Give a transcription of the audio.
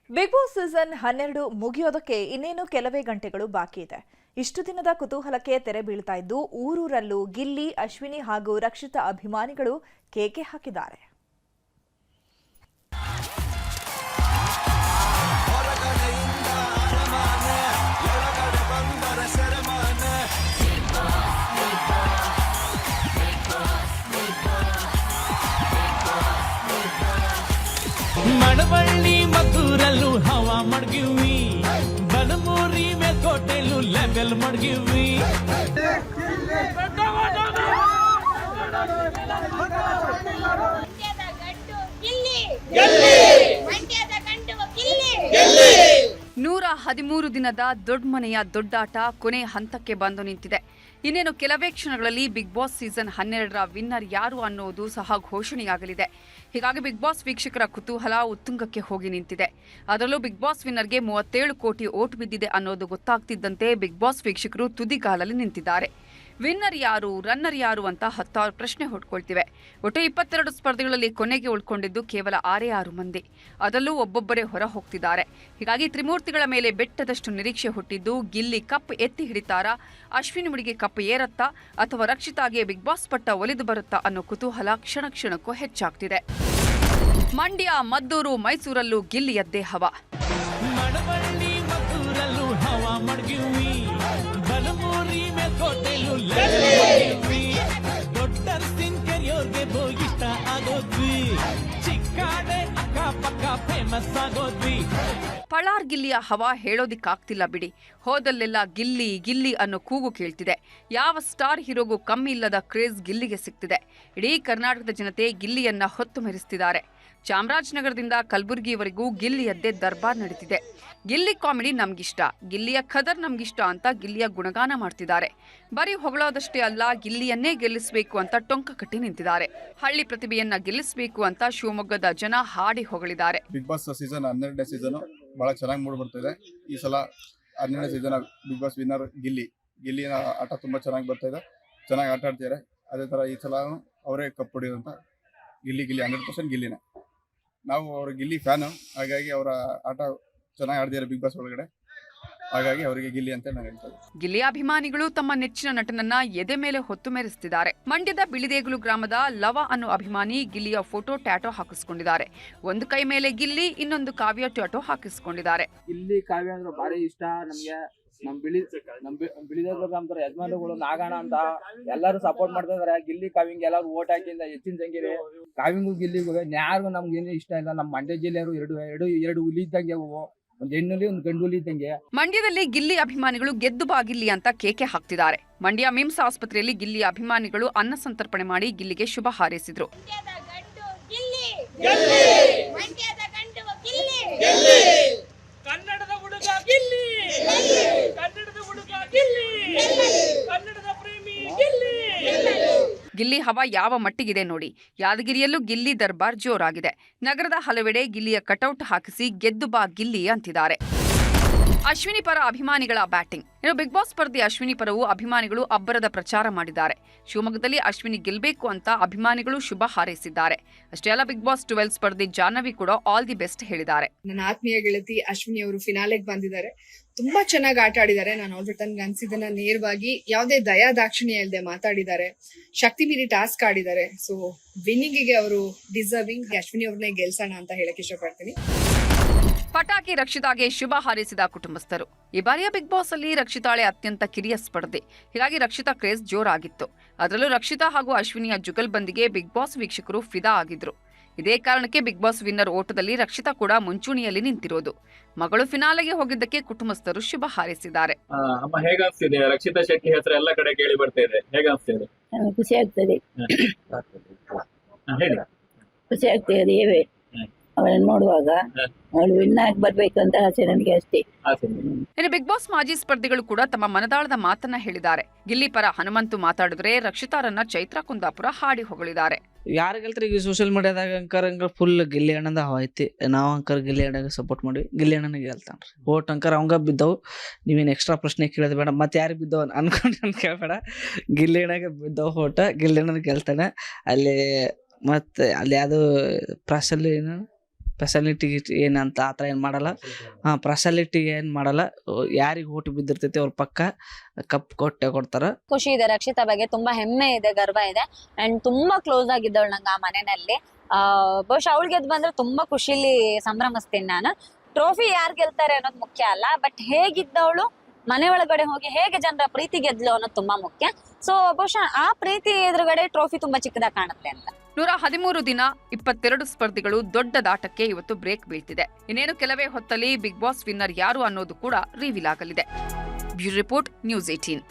Big boss season 12 ಮುಗಿಯೋದಕ್ಕೆ ಇನ್ನೇನು ಕೆಲವೇ ಗಂಟೆಗಳು ಬಾಕಿ ಇದೆ. ಇಷ್ಟು ದಿನದ ಕುತೂಹಲಕ್ಕೆ ತೆರೆ ಬೀಳ್ತಾ ಇದ್ದು ಊರೂರಲ್ಲೂ ಗಿಲ್ಲಿ, ಅಶ್ವಿನಿ ಹಾಗೂ ರಕ್ಷಿತಾ ಅಭಿಮಾನಿಗಳು ಕೇಕೆ ಹಾಕಿದ್ದಾರೆ. ಮಡವಳ್ಳಿ ಮದ್ದೂರಲ್ಲೂ ಹವಾ ಮಡ್ಗಿವಿ, ಬಲಮೂರಿ ಮೇಲ್ಕೋಟೆಲ್ಲೂ ಲೆವೆಲ್ ಮಡ್ಗಿವಿ. ನೂರ 13 ದಿನದ ದೊಡ್ಡ ಮನೆಯ ದೊಡ್ಡಾಟ ಕೊನೆ ಹಂತಕ್ಕೆ ಬಂದು ನಿಂತಿದೆ. ಇನ್ನೇನು ಕೆಲವೇ ಕ್ಷಣಗಳಲ್ಲಿ ಬಿಗ್ ಬಾಸ್ ಸೀಸನ್ 12ರ ವಿನ್ನರ್ ಯಾರು ಅನ್ನೋದು ಸಹ ಘೋಷಣೆಯಾಗಲಿದೆ. ಹೀಗಾಗಿ ಬಿಗ್ ಬಾಸ್ ವೀಕ್ಷಕರ ಕುತೂಹಲ ಉತ್ತುಂಗಕ್ಕೆ ಹೋಗಿ ನಿಂತಿದೆ. ಅದರಲ್ಲೂ ಬಿಗ್ ಬಾಸ್ ವಿನ್ನರ್ಗೆ 37 ಕೋಟಿ ಓಟ್ ಬಿದ್ದಿದೆ ಅನ್ನೋದು ಗೊತ್ತಾಗ್ತಿದ್ದಂತೆ ಬಿಗ್ ಬಾಸ್ ವೀಕ್ಷಕರು ತುದಿಗಾಲಲ್ಲಿ ನಿಂತಿದ್ದಾರೆ. ವಿನ್ನರ್ ಯಾರು, ರನ್ನರ್ ಯಾರು ಅಂತ 10 ಪ್ರಶ್ನೆ ಹೊಡ್ಕೊಳ್ತಿವೆ. ಒಟ್ಟು 22 ಸ್ಪರ್ಧೆಗಳಲ್ಲಿ ಕೊನೆಗೆ ಉಳ್ಕೊಂಡಿದ್ದು ಕೇವಲ 6 ಮಂದಿ. ಅದರಲ್ಲೂ ಒಬ್ಬೊಬ್ಬರೇ ಹೊರ ಹೋಗ್ತಿದ್ದಾರೆ. ಹೀಗಾಗಿ ತ್ರಿಮೂರ್ತಿಗಳ ಮೇಲೆ ಬೆಟ್ಟದಷ್ಟು ನಿರೀಕ್ಷೆ ಹುಟ್ಟಿದ್ದು ಗಿಲ್ಲಿ ಕಪ್ ಎತ್ತಿ ಹಿಡಿತಾರಾ, ಅಶ್ವಿನಿ ಮುಡಿಗೆ ಕಪ್ ಏರತ್ತಾ ಅಥವಾ ರಕ್ಷಿತಾಗೆ ಬಿಗ್ ಬಾಸ್ ಪಟ್ಟ ಒಲಿದು ಬರುತ್ತಾ ಅನ್ನೋ ಕುತೂಹಲ ಕ್ಷಣ ಕ್ಷಣಕ್ಕೂ ಹೆಚ್ಚಾಗ್ತಿದೆ. ಮಂಡ್ಯ, ಮದ್ದೂರು, ಮೈಸೂರಲ್ಲೂ ಗಿಲ್ಲಿಯದ್ದೇ ಹವಾ. ಮಡವಳ್ಳಿ ಮದ್ದೂರಲ್ಲೂ ಹವಾ ಮಡ್ಗಿವಿ, ಬಲಮೂರಿ ಮೇಲ್ಕೋಟೆಲ್ಲೂ ಲೆವೆಲ್ ಮಡ್ಗಿವಿ. ದೊಡ್ಡ ಸಿಂಕರಿಯೋರ್ಗೆ ಇಷ್ಟ ಆಗೋದ್ವಿ, ಚಿಕ್ಕಾಡೆ ಅಕ್ಕಪಕ್ಕ ಫೇಮಸ್ ಆಗೋದ್ವಿ. ಪಳಾರ್ ಗಿಲ್ಲಿಯ ಹವಾ ಹೇಳೋದಿಕ್ಕಾಗ್ತಿಲ್ಲ ಬಿಡಿ. ಹೋದಲ್ಲೆಲ್ಲ ಗಿಲ್ಲಿ ಗಿಲ್ಲಿ ಅನ್ನೋ ಕೂಗು ಕೇಳ್ತಿದೆ. ಯಾವ ಸ್ಟಾರ್ ಹೀರೋಗೂ ಕಮ್ಮಿ ಇಲ್ಲದ ಕ್ರೇಜ್ ಗಿಲ್ಲಿಗೆ ಸಿಗ್ತಿದೆ. ಇಡೀ ಕರ್ನಾಟಕದ ಜನತೆ ಗಿಲ್ಲಿಯನ್ನ ಹೊತ್ತು ಮೆರೆಸ್ತಿದ್ದಾರೆ. ಚಾಮರಾಜನಗರದಿಂದ ಕಲಬುರಗಿವರೆಗೂ ಗಿಲ್ಲಿಯದ್ದೇ ದರ್ಬಾರ್ ನಡೀತಿದೆ. ಗಿಲ್ಲಿ ಕಾಮಿಡಿ ನಮ್ಗಿಷ್ಟ, ಗಿಲ್ಲಿಯ ಖದರ್ ನಮ್ಗಿಷ್ಟ ಅಂತ ಗಿಲ್ಲಿಯ ಗುಣಗಾನ ಮಾಡ್ತಿದ್ದಾರೆ. ಬರೀ ಹೊಗಳೋದಷ್ಟೇ ಅಲ್ಲ, ಗಿಲ್ಲಿಯನ್ನೇ ಗೆಲ್ಲಿಸಬೇಕು ಅಂತ ಟೊಂಕ ಕಟ್ಟಿ ನಿಂತಿದ್ದಾರೆ. ಹಳ್ಳಿ ಪ್ರತಿಭೆಯನ್ನ ಗೆಲ್ಲಿಸಬೇಕು ಅಂತ ಶಿವಮೊಗ್ಗದ ಜನ ಹಾಡಿ ಹೊಗಳಿದ್ದಾರೆ. ಬಿಗ್ ಬಾಸ್ ಸೀಸನ್ 12ನೇ ಸೀಸನ್ ಬಹಳ ಚೆನ್ನಾಗಿ ಮೂಡಿ ಬರ್ತಿದೆ. ಈ ಸಲ 12ನೇ ಸೀಸನ್ ಬಿಗ್ ಬಾಸ್ ವಿನ್ನರ್ ಗಿಲ್ಲಿಯ ಆಟ ತುಂಬಾ ಚೆನ್ನಾಗಿ ಬರ್ತಾ ಇದೆ, ಚೆನ್ನಾಗಿ ಆಟ ಆಡ್ತಿದ್ದಾರೆ. ಅದೇ ತರ ಈ ಸಲ ಅವರೇ ಕಪ್ ಹೊಡೆಯೋದಂತ ಗಿಲ್ಲಿ 100% ಗಿಲ್ಲಿನೇ. ನಾವು ಅವ್ರ ಗಿಲ್ಲಿ ಫ್ಯಾನು, ಹಾಗಾಗಿ ಅವರ ಆಟ ಚೆನ್ನಾಗಿ ಆಡ್ತಿದ್ದಾರೆ ಬಿಗ್ ಬಾಸ್ ಒಳಗಡೆ, ಹಾಗಾಗಿ ಅವರಿಗೆ ಗಿಲ್ಲಿ ಅಂತ ನಾನು ಹೇಳ್ತೇನೆ. ಗಿಲ್ಲಿ ಅಭಿಮಾನಿಗಳು ತಮ್ಮ ನೆಚ್ಚಿನ ನಟನನ್ನ ಎದೆ ಮೇಲೆ ಹೊತ್ತು ಮೆರೆಸ್ತಿದ್ದಾರೆ. ಮಂಡ್ಯದ ಬಿಳಿದೇಗುಲು ಗ್ರಾಮದ ಲವ ಅನ್ನೋ ಅಭಿಮಾನಿ ಗಿಲ್ಲಿಯ ಫೋಟೋ ಟ್ಯಾಟೋ ಹಾಕಿಸ್ಕೊಂಡಿದ್ದಾರೆ. ಒಂದು ಕೈ ಮೇಲೆ ಗಿಲ್ಲಿ, ಇನ್ನೊಂದು ಕಾವ್ಯ ಟ್ಯಾಟೋ ಹಾಕಿಸ್ಕೊಂಡಿದ್ದಾರೆ. ಗಿಲ್ಲಿ ಕಾವ್ಯ ಅಂದ್ರೆ ಭಾರಿ ಇಷ್ಟ ನಮ್ಗೆ. ನಮ್ ಬಿಳಿದೇಗುಲ ಗ್ರಾಮದ ಯಜಮಾನರುಗಳು ನಾಗಣ್ಣ ಅಂತ ಎಲ್ಲರೂ ಸಪೋರ್ಟ್ ಮಾಡ್ತಾ ಇದಾರೆ. ಗಿಲ್ಲಿ ಕಾವ್ಯಂಗೆ ಎಲ್ಲರೂ ಓಟ್ ಹಾಕಿಂದ ಹೆಚ್ಚಿನ ಸಂಖ್ಯೆ ಕಾವ್ಯಂಗೂ ಗಿಲ್ಲಿಗೂ ಯಾರಿಗೂ ನಮ್ಗೇನು ಇಷ್ಟ ಇಲ್ಲ. ನಮ್ಮ ಮಂಡ್ಯ ಜಿಲ್ಲೆಯವರು ಎರಡು ಹುಲಿ ಇದ್ದಂಗೆ, ಒಂದು ಹೆಣ್ಣುಲಿ ಒಂದು ಗಂಡು ಹುಲಿ ಇದ್ದಂಗೆ. ಮಂಡ್ಯದಲ್ಲಿ ಗಿಲ್ಲಿ ಅಭಿಮಾನಿಗಳು ಗೆದ್ದು ಬಾ ಗಿಲ್ಲಿ ಅಂತ ಕೇಕೆ ಹಾಕ್ತಿದ್ದಾರೆ. ಮಂಡ್ಯ ಮಿಮ್ಸ್ ಆಸ್ಪತ್ರೆಯಲ್ಲಿ ಗಿಲ್ಲಿ ಅಭಿಮಾನಿಗಳು ಅನ್ನ ಸಂತರ್ಪಣೆ ಮಾಡಿ ಗಿಲ್ಲಿಗೆ ಶುಭ ಹಾರೈಸಿದ್ರು. ಕನ್ನಡದ ಹುಡುಗ ಗಿಲ್ಲಿ, ಕನ್ನಡದ ಹುಡುಗ ಗಿಲ್ಲಿ, ಕನ್ನಡದ ಪ್ರೇಮಿ ಗಿಲ್ಲಿ. ಗಿಲ್ಲಿ ಹವಾ ಯಾವ ಮಟ್ಟಿಗಿದೆ ನೋಡಿ. ಯಾದಗಿರಿಯಲ್ಲೂ ಗಿಲ್ಲಿ ದರ್ಬಾರ್ ಜೋರಾಗಿದೆ. ನಗರದ ಹಲವೆಡೆ ಗಿಲ್ಲಿಯ ಕಟೌಟ್ ಹಾಕಿಸಿ ಗೆದ್ದು ಬಾ ಗಿಲ್ಲಿ ಅಂತಿದ್ದಾರೆ. ಅಶ್ವಿನಿ ಪರ ಅಭಿಮಾನಿಗಳ ಬ್ಯಾಟಿಂಗ್. ಇನ್ನು ಬಿಗ್ ಬಾಸ್ ಸ್ಪರ್ಧೆ ಅಶ್ವಿನಿ ಪರವು ಅಭಿಮಾನಿಗಳು ಅಬ್ಬರದ ಪ್ರಚಾರ ಮಾಡಿದ್ದಾರೆ. ಶಿವಮೊಗ್ಗದಲ್ಲಿ ಅಶ್ವಿನಿ ಗೆಲ್ಲಬೇಕು ಅಂತ ಅಭಿಮಾನಿಗಳು ಶುಭ ಹಾರೈಸಿದ್ದಾರೆ. ಅಷ್ಟೇ ಅಲ್ಲ, ಬಿಗ್ ಬಾಸ್ 12 ಸ್ಪರ್ಧೆ ಜಾಹ್ನವಿ ಕೂಡ ಆಲ್ ದಿ ಬೆಸ್ಟ್ ಹೇಳಿದ್ದಾರೆ. ನನ್ನ ಆತ್ಮೀಯ ಗೆಳತಿ ಅಶ್ವಿನಿ ಅವರು ಫಿನಾಲೆಗೆ ಬಂದಿದ್ದಾರೆ. ತುಂಬಾ ಚೆನ್ನಾಗಿ ಆಟ ಆಡಿದ್ದಾರೆ. ನಾನು ಆಲ್ರೆಡಿ ತನಗೆ ಅನ್ಸಿದ್ದನ್ನ ನೇರವಾಗಿ ಯಾವುದೇ ದಯಾ ದಾಕ್ಷಿಣ್ಯ ಇಲ್ಲದೆ ಮಾತಾಡಿದ್ದಾರೆ. ಶಕ್ತಿ ಮೀರಿ ಟಾಸ್ಕ್ ಆಡಿದ್ದಾರೆ. ಸೊ ವಿನ್ನಿಂಗಿಗೆ ಅವರು ಡಿಸರ್ವಿಂಗ್. ಅಶ್ವಿನಿ ಅವ್ರನ್ನೇ ಗೆಲ್ಸೋಣ ಅಂತ ಹೇಳಕ್ ಇಷ್ಟಪಡ್ತೀನಿ. ಪಟಾಕಿ ರಕ್ಷಿತಾಗೆ ಶುಭ ಹಾರೈಸಿದ ಕುಟುಂಬಸ್ಥರು. ಈ ಬಾರಿಯ ಬಿಗ್ ಬಾಸ್ ಅಲ್ಲಿ ರಕ್ಷಿತಾಳೆ ಅತ್ಯಂತ ಕಿರಿಯ ಸ್ಪರ್ಧೆ. ಹೀಗಾಗಿ ರಕ್ಷಿತಾ ಕ್ರೇಜ್ ಜೋರಾಗಿತ್ತು. ಅದರಲ್ಲೂ ರಕ್ಷಿತಾ ಹಾಗೂ ಅಶ್ವಿನಿಯ ಜುಗಲ್ಬಂದಿಗೆ ಬಿಗ್ ಬಾಸ್ ವೀಕ್ಷಕರು ಫಿದಾ ಆಗಿದ್ರು. ಇದೇ ಕಾರಣಕ್ಕೆ ಬಿಗ್ ಬಾಸ್ ವಿನ್ನರ್ ಓಟದಲ್ಲಿ ರಕ್ಷಿತಾ ಕೂಡ ಮುಂಚೂಣಿಯಲ್ಲಿ ನಿಂತಿರೋದು. ಮಗಳು ಫಿನಾಲೆಗೆ ಹೋಗಿದ್ದಕ್ಕೆ ಕುಟುಂಬಸ್ಥರು ಶುಭ ಹಾರೈಸಿದ್ದಾರೆ. ಅಮ್ಮ, ಹೇಗಾಗ್ತಿದೆ? ರಕ್ಷಿತಾ ಶೆಟ್ಟಿ ಹೆಸರು ಎಲ್ಲ ಕಡೆ ಕೇಳಿ ಬರ್ತಾ ಇದೆ, ಹೇಗಾಗ್ತಿದೆ? ಖುಷಿ ಆಗ್ತದೆ, ಹೇಳಿ. ಖುಷಿ ಆಗ್ತದೆ. ಅವರನ್ನು ನೋಡುವಾಗ ಅವಳು ವಿನ್ ಆಗಿ ಬರ್ಬೇಕು ಅಂತ ಆಸೆ ನನಗೆ ಅಷ್ಟೇ. ಇನ್ನು ಬಿಗ್ ಬಾಸ್ ಮಾಜಿ ಸ್ಪರ್ಧಿಗಳು ಕೂಡ ತಮ್ಮ ಮನದಾಳದ ಮಾತನ್ನ ಹೇಳಿದ್ದಾರೆ. ಗಿಲ್ಲಿ ಪರ ಹನುಮಂತು ಮಾತಾಡಿದ್ರೆ ರಕ್ಷಿತಾರನ್ನ ಚೈತ್ರ ಕುಂದಾಪುರ ಹಾಡಿ ಹೊಗಳಿದ್ದಾರೆ. ಯಾರು ಗೆಲ್ತಾರೆ ಈಗ ಸೋಷಿಯಲ್ ಮೀಡಿಯಾದಾಗ ಅಂಕರ್ ಫುಲ್ ಗಿಲ್ಲಿ ಅಣ್ಣದ ಹವಾ ಐತಿ. ನಾವು ಅಂಕರ್ ಗಿಲ್ಲಿ ಅಣ್ಣಗೆ ಸಪೋರ್ಟ್ ಮಾಡಿ ಗಿಲ್ಲಿ ಅಣ್ಣನಿಗೆ ಗೆಲ್ತಾನ್ರಿ. ಓಟ್ ಅಂಕರ್ ಅವಂಗ ಬಿದ್ದವು. ನೀವೇನು ಎಕ್ಸ್ಟ್ರಾ ಪ್ರಶ್ನೆ ಕೇಳೋದು ಬೇಡ, ಮತ್ತೆ ಯಾರಿಗೆ ಬಿದ್ದವ ಅನ್ಕೊಂಡು ಕೇಳಬೇಡ. ಗಿಲ್ಲಿ ಅಣ್ಣಗೆ ಬಿದ್ದವು ಓಟ, ಗಿಲ್ಲಿ ಅಣ್ಣನ ಗೆಲ್ತಾನೆ. ಅಲ್ಲಿ ಮತ್ತೆ ಅಲ್ಲಿ ಯಾವುದು ಪ್ರಾಸಲ್ಲಿ ಏನು ಫೆಸಿಲಿಟಿ ಏನಂತ ಆ ಥರ ಏನು ಮಾಡಲ್ಲ. ಫೆಸಿಲಿಟಿ ಏನು ಮಾಡಲ್ಲ. ಯಾರಿಗೆ ಓಟು ಬಿದ್ದಿರ್ತೈತಿ ಅವ್ರ ಪಕ್ಕ ಕಪ್ ಕೊಡ್ತಾರ. ಖುಷಿ ಇದೆ, ರಕ್ಷಿತಾ ಬಗ್ಗೆ ತುಂಬಾ ಹೆಮ್ಮೆ ಇದೆ, ಗರ್ವ ಇದೆ. ಅಂಡ್ ತುಂಬಾ ಕ್ಲೋಸ್ ಆಗಿದ್ದವಳು ನಂಗೆ ಆ ಮನೆಯಲ್ಲಿ. ಬಹುಶಃ ಅವಳು ಗೆದ್ದು ಬಂದ್ರೆ ತುಂಬಾ ಖುಷಿಲಿ ಸಂಭ್ರಮಿಸ್ತೀನಿ ನಾನು. ಟ್ರೋಫಿ ಯಾರು ಗೆಲ್ತಾರೆ ಅನ್ನೋದು ಮುಖ್ಯ ಅಲ್ಲ, ಬಟ್ ಹೇಗಿದ್ದವಳು ಮನೆ ಒಳಗಡೆ ಹೋಗಿ ಹೇಗೆ ಜನರ ಪ್ರೀತಿ ಗೆದ್ಲು ಅನ್ನೋದು ತುಂಬಾ ಮುಖ್ಯ. ಸೊ ಬಹುಶಃ ಆ ಪ್ರೀತಿ ಎದುರುಗಡೆ ಟ್ರೋಫಿ ತುಂಬಾ ಚಿಕ್ಕದಾಗಿ ಕಾಣುತ್ತೆ ಅಂತ. 113 ದಿನ 22 ಸ್ಪರ್ಧಿಗಳು ದೊಡ್ಡದಾಟಕ್ಕೆ ಇವತ್ತು ಬ್ರೇಕ್ ಬೀಳ್ತಿದೆ. ಇನ್ನೇನು ಕೆಲವೇ ಹೊತ್ತಲ್ಲಿ ಬಿಗ್ ಬಾಸ್ ವಿನ್ನರ್ ಯಾರು ಅನ್ನೋದು ಕೂಡ ರಿವೀಲ್ ಆಗಲಿದೆ. Bureau report, news 18.